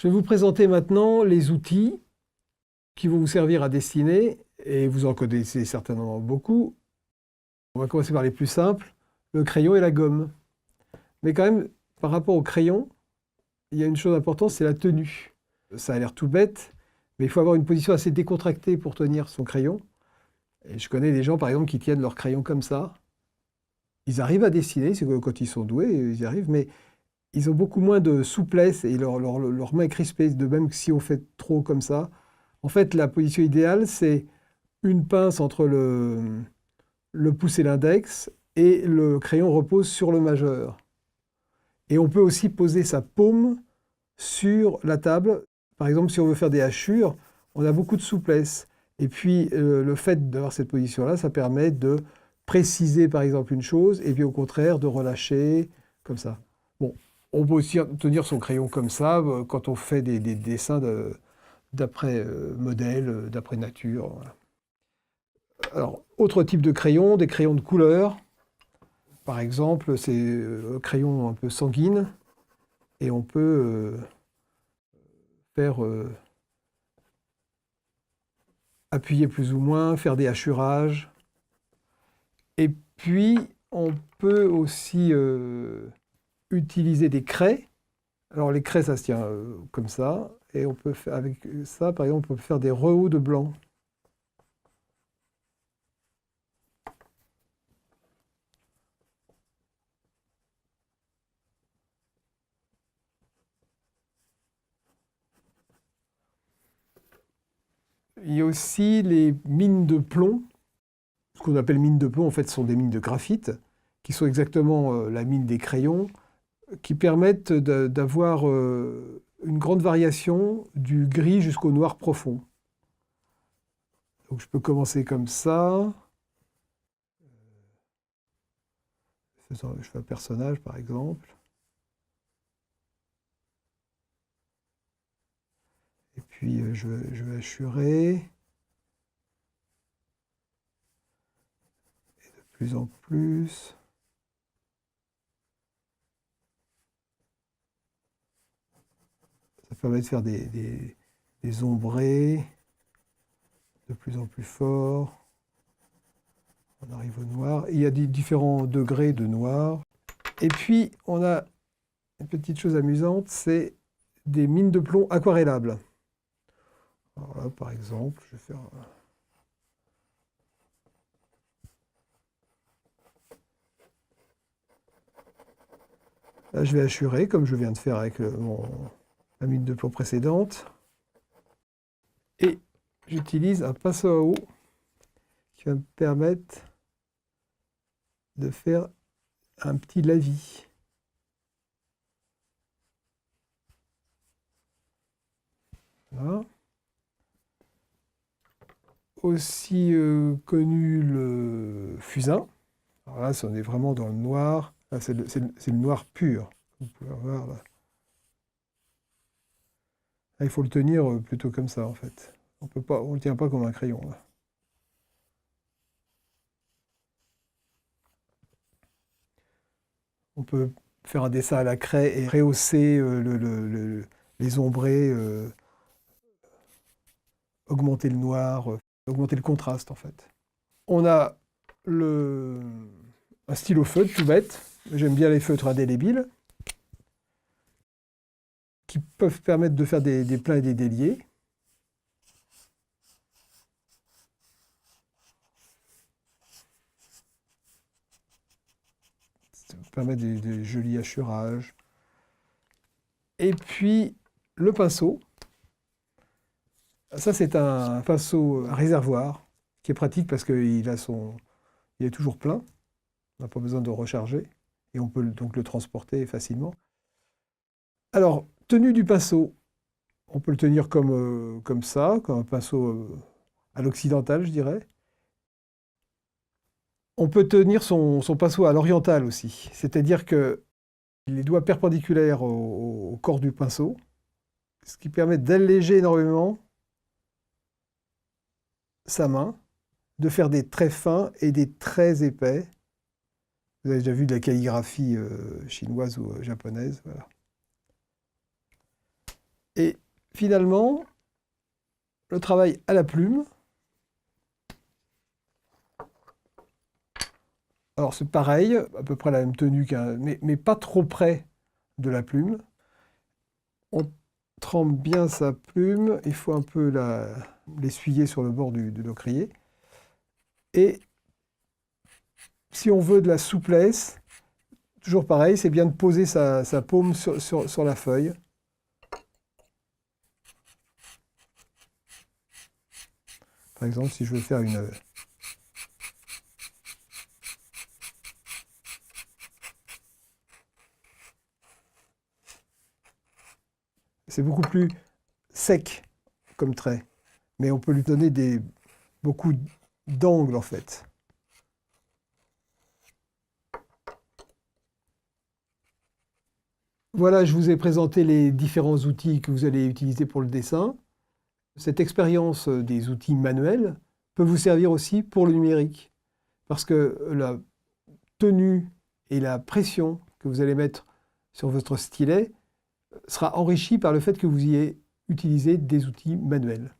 Je vais vous présenter maintenant les outils qui vont vous servir à dessiner, et vous en connaissez certainement beaucoup. On va commencer par les plus simples, le crayon et la gomme. Mais quand même, par rapport au crayon, il y a une chose importante, c'est la tenue. Ça a l'air tout bête, mais il faut avoir une position assez décontractée pour tenir son crayon. Et je connais des gens, par exemple, qui tiennent leur crayon comme ça. Ils arrivent à dessiner, c'est que quand ils sont doués, ils y arrivent, mais ils ont beaucoup moins de souplesse et leur main est crispée, de même que si on fait trop comme ça. En fait, la position idéale, c'est une pince entre le pouce et l'index, et le crayon repose sur le majeur. Et on peut aussi poser sa paume sur la table. Par exemple, si on veut faire des hachures, on a beaucoup de souplesse. Et puis, le fait d'avoir cette position-là, ça permet de préciser, par exemple, une chose, et puis au contraire, de relâcher, comme ça. Bon, on peut aussi tenir son crayon comme ça, quand on fait des dessins d'après modèle, d'après nature. Voilà. Alors, autre type de crayon, des crayons de couleur. Par exemple, c'est un crayon un peu sanguine, et on peut faire appuyer plus ou moins, faire des hachurages. Et puis, on peut aussi utiliser des craies. Alors, les craies, ça se tient comme ça. Et on peut faire, avec ça, par exemple, on peut faire des rehauts de blanc. Il y a aussi les mines de plomb. Ce qu'on appelle mines de plomb, en fait, sont des mines de graphite, qui sont exactement la mine des crayons, qui permettent d'avoir une grande variation du gris jusqu'au noir profond. Donc je peux commencer comme ça. Je fais un personnage, par exemple. Et puis je vais hachurer. Et de plus en plus. Ça permet de faire des ombrés de plus en plus forts. On arrive au noir. Il y a différents degrés de noir. Et puis, on a une petite chose amusante, c'est des mines de plomb aquarellables. Alors là, par exemple, je vais faire... Là, je vais hachurer, comme je viens de faire avec la mine de plomb précédente. Et j'utilise un pinceau à eau qui va me permettre de faire un petit lavis. Voilà. Aussi connu le fusain. Alors là, on est vraiment dans le noir. Là, c'est le noir pur. Vous pouvez voir là. Là, il faut le tenir plutôt comme ça, en fait. On ne le tient pas comme un crayon, là. On peut faire un dessin à la craie et rehausser les ombrés, augmenter le noir, augmenter le contraste, en fait. On a un stylo feutre tout bête. J'aime bien les feutres indélébiles, qui peuvent permettre de faire des pleins et des déliés. Ça permet des jolis hachurages. Et puis, le pinceau. Ça, c'est un pinceau à réservoir, qui est pratique parce qu'il est toujours plein. On n'a pas besoin de recharger. Et on peut donc le transporter facilement. Alors, tenue du pinceau. On peut le tenir comme ça, comme un pinceau à l'occidental, je dirais. On peut tenir son pinceau à l'oriental aussi. C'est-à-dire que les doigts perpendiculaires au corps du pinceau, ce qui permet d'alléger énormément sa main, de faire des traits fins et des traits épais. Vous avez déjà vu de la calligraphie chinoise ou japonaise. Voilà. Et finalement, le travail à la plume. Alors c'est pareil, à peu près la même tenue mais pas trop près de la plume. On trempe bien sa plume, il faut un peu l'essuyer sur le bord de l'ocrier. Et si on veut de la souplesse, toujours pareil, c'est bien de poser sa paume sur la feuille. Par exemple, si je veux faire une... C'est beaucoup plus sec comme trait, mais on peut lui donner beaucoup d'angles en fait. Voilà, je vous ai présenté les différents outils que vous allez utiliser pour le dessin. Cette expérience des outils manuels peut vous servir aussi pour le numérique, parce que la tenue et la pression que vous allez mettre sur votre stylet sera enrichie par le fait que vous y ayez utilisé des outils manuels.